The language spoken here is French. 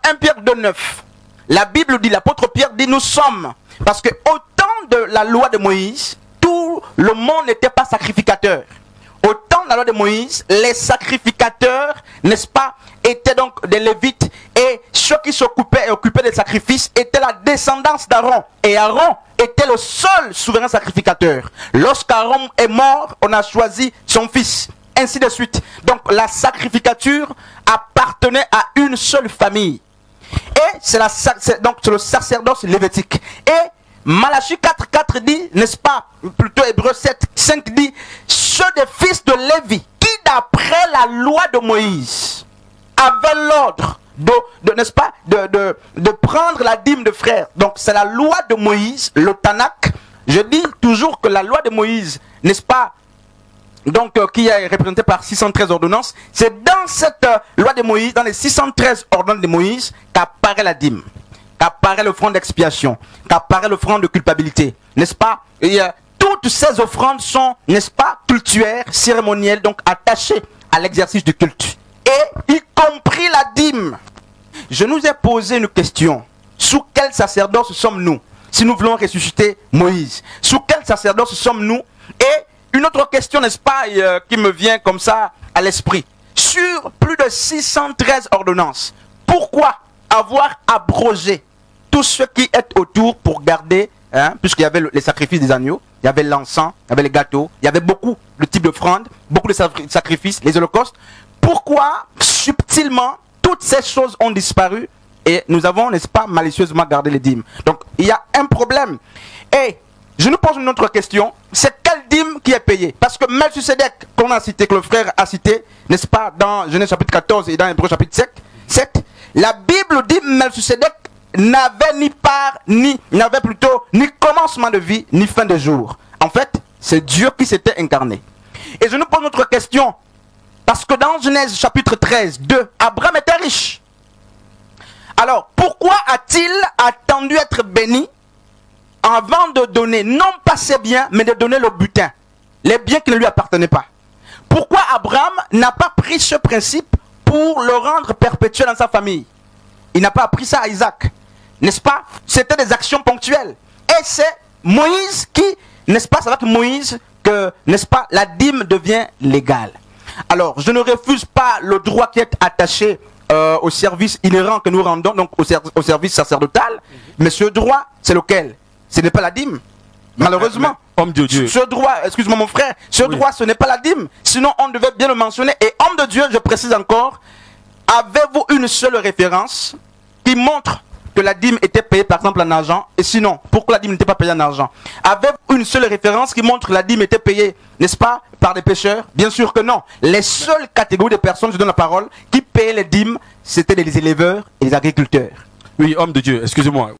1 Pierre 2,9, la Bible dit, l'apôtre Pierre dit, nous sommes. Parce que au temps de la loi de Moïse, tout le monde n'était pas sacrificateur. Au temps de la loi de Moïse, les sacrificateurs, n'est-ce pas, étaient donc des Lévites. Et ceux qui s'occupaient et occupaient des sacrifices étaient la descendance d'Aaron. Et Aaron était le seul souverain sacrificateur. Lorsqu'Aaron est mort, on a choisi son fils. Ainsi de suite. Donc la sacrificature appartenait à une seule famille. Et c'est le sacerdoce lévitique. Et Malachie 4,4 dit, n'est-ce pas, plutôt Hébreux 7,5 dit, ceux des fils de Lévi qui d'après la loi de Moïse avaient l'ordre n'est-ce pas, de prendre la dîme de frères. Donc c'est la loi de Moïse, le Tanakh. Je dis toujours que la loi de Moïse, n'est-ce pas, donc qui est représentée par 613 ordonnances, c'est dans cette loi de Moïse, dans les 613 ordonnances de Moïse, qu'apparaît la dîme, qu'apparaît l'offrande d'expiation, qu'apparaît l'offrande de culpabilité, n'est-ce pas? Et toutes ces offrandes sont, n'est-ce pas, cultuaires, cérémonielles, donc attachées à l'exercice du culte. Et y compris la dîme. Je nous ai posé une question. Sous quel sacerdoce sommes-nous si nous voulons ressusciter Moïse? Sous quel sacerdoce sommes-nous? Et une autre question, n'est-ce pas, qui me vient comme ça à l'esprit. Sur plus de 613 ordonnances, pourquoi avoir abrogé tout ce qui est autour pour garder, puisqu'il y avait les sacrifices des agneaux, il y avait l'encens, il y avait les gâteaux, il y avait beaucoup de types d'offrandes, beaucoup de sacrifices, les holocaustes. Pourquoi, subtilement, toutes ces choses ont disparu et nous avons, n'est-ce pas, malicieusement gardé les dîmes? Donc, il y a un problème. Et je nous pose une autre question. C'est quelle dîme qui est payée? Parce que Melchisedec, qu'on a cité, que le frère a cité, n'est-ce pas, dans Genèse chapitre 14 et dans Hébreux chapitre 7, la Bible dit Melchisedec n'avait ni part, n'avait plutôt ni commencement de vie, ni fin de jour. En fait, c'est Dieu qui s'était incarné. Et je nous pose une autre question. Parce que dans Genèse chapitre 13, 2, Abraham était riche. Alors, pourquoi a-t-il attendu être béni avant de donner, non pas ses biens, mais de donner le butin, les biens qui ne lui appartenaient pas? Pourquoi Abraham n'a pas pris ce principe pour le rendre perpétuel dans sa famille? Il n'a pas appris ça à Isaac, n'est-ce pas? C'était des actions ponctuelles. Et c'est Moïse qui, n'est-ce pas, c'est avec Moïse que, n'est-ce pas, la dîme devient légale. Alors, je ne refuse pas le droit qui est attaché au service inhérent que nous rendons, donc au service sacerdotal. Mais ce droit, c'est lequel? Ce n'est pas la dîme. Malheureusement. Homme de Dieu. Ce droit, excuse-moi mon frère, ce droit, ce n'est pas la dîme. Sinon, on devait bien le mentionner. Et homme de Dieu, je précise encore, avez-vous une seule référence qui montre que la dîme était payée par exemple en argent? Et sinon, pourquoi la dîme n'était pas payée en argent? Avez-vous une seule référence qui montre que la dîme était payée, n'est-ce pas, par des pécheurs? Bien sûr que non. Les seules catégories de personnes, je donne la parole, qui payaient les dîmes, c'était les éleveurs et les agriculteurs. Oui, homme de Dieu, excusez-moi.